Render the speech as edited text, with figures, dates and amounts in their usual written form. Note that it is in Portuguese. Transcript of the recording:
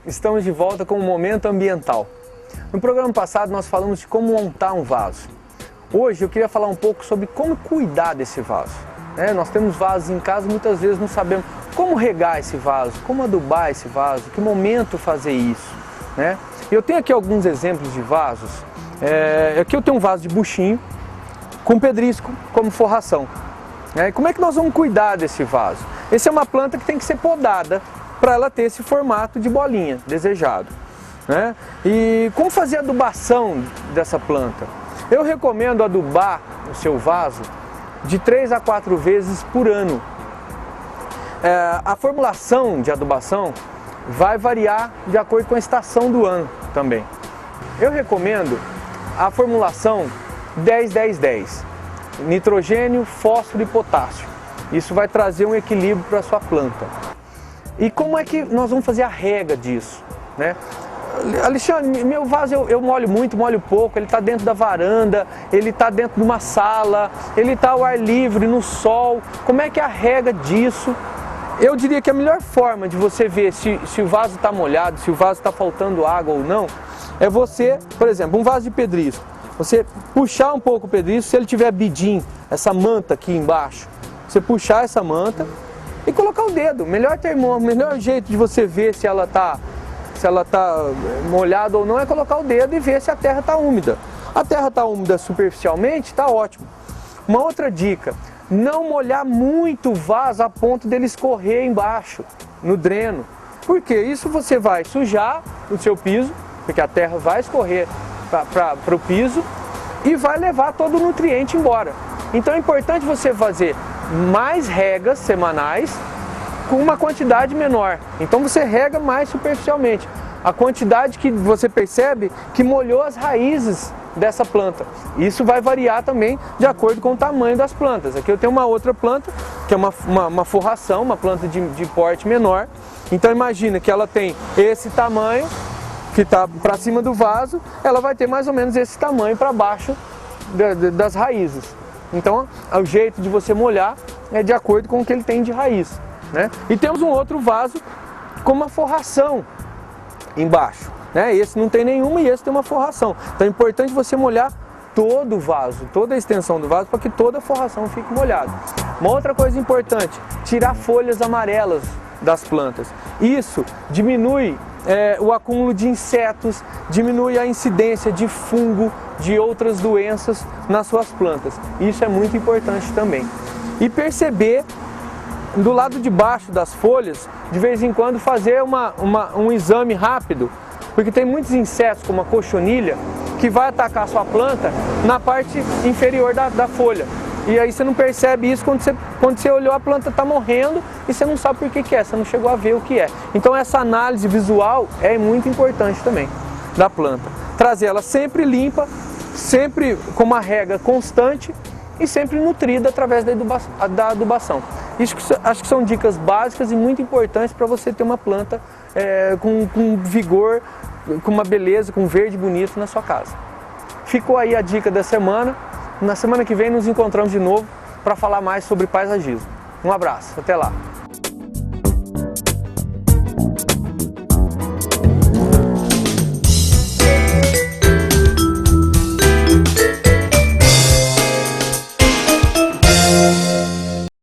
Estamos de volta com o Momento Ambiental. No programa passado nós falamos de como montar um vaso. Hoje eu queria falar um pouco sobre como cuidar desse vaso. Nós temos vasos em casa e muitas vezes não sabemos como regar esse vaso, como adubar esse vaso, que momento fazer isso. Eu tenho aqui alguns exemplos de vasos. Aqui eu tenho um vaso de buchinho com pedrisco como forração. Como é que nós vamos cuidar desse vaso? Essa é uma planta que tem que ser podada para ela ter esse formato de bolinha desejado. E como fazer a adubação dessa planta? Eu recomendo adubar o seu vaso de 3 a 4 vezes por ano. A formulação de adubação vai variar de acordo com a estação do ano também. Eu recomendo a formulação 10-10-10, nitrogênio, fósforo e potássio. Isso vai trazer um equilíbrio para a sua planta. E como é que nós vamos fazer a rega disso? Alexandre, meu vaso eu molho muito, molho pouco, ele está dentro da varanda, ele está dentro de uma sala, ele está ao ar livre, no sol. Como é que é a rega disso? Eu diria que a melhor forma de você ver se o vaso está molhado, se o vaso está faltando água ou não, é você, por exemplo, um vaso de pedrisco, você puxar um pouco o pedrisco, se ele tiver bidim, essa manta aqui embaixo, você puxar essa manta e colocar o dedo. Melhor termômetro, melhor jeito de você ver se ela está molhada ou não é colocar o dedo e ver se a terra está úmida. A terra está úmida superficialmente, está ótimo. Uma outra dica, não molhar muito o vaso a ponto dele escorrer embaixo, no dreno. Porque isso você vai sujar o seu piso, porque a terra vai escorrer para o piso e vai levar todo o nutriente embora. Então é importante você fazer mais regas semanais com uma quantidade menor. Então você rega mais superficialmente. A quantidade que você percebe que molhou as raízes dessa planta. Isso vai variar também de acordo com o tamanho das plantas. Aqui eu tenho uma outra planta, que é uma forração, uma planta de porte menor. Então imagina que ela tem esse tamanho, que está para cima do vaso, ela vai ter mais ou menos esse tamanho para baixo das raízes. Então o jeito de você molhar é de acordo com o que ele tem de raiz. E temos um outro vaso com uma forração embaixo. Esse não tem nenhuma e esse tem uma forração. Então é importante você molhar todo o vaso, toda a extensão do vaso, para que toda a forração fique molhada. Uma outra coisa importante, tirar folhas amarelas das plantas. Isso diminui o acúmulo de insetos, diminui a incidência de fungo, de outras doenças nas suas plantas. Isso é muito importante também. E perceber do lado de baixo das folhas, de vez em quando fazer um exame rápido, porque tem muitos insetos, como a cochonilha, que vai atacar a sua planta na parte inferior da folha. E aí você não percebe isso quando você olhou, a planta está morrendo e você não sabe por que é, você não chegou a ver o que é. Então essa análise visual é muito importante também da planta. Trazer ela sempre limpa, sempre com uma rega constante e sempre nutrida através da adubação. Isso acho que são dicas básicas e muito importantes para você ter uma planta com vigor, com uma beleza, com um verde bonito na sua casa. Ficou aí a dica da semana. Na semana que vem nos encontramos de novo para falar mais sobre paisagismo. Um abraço, até lá!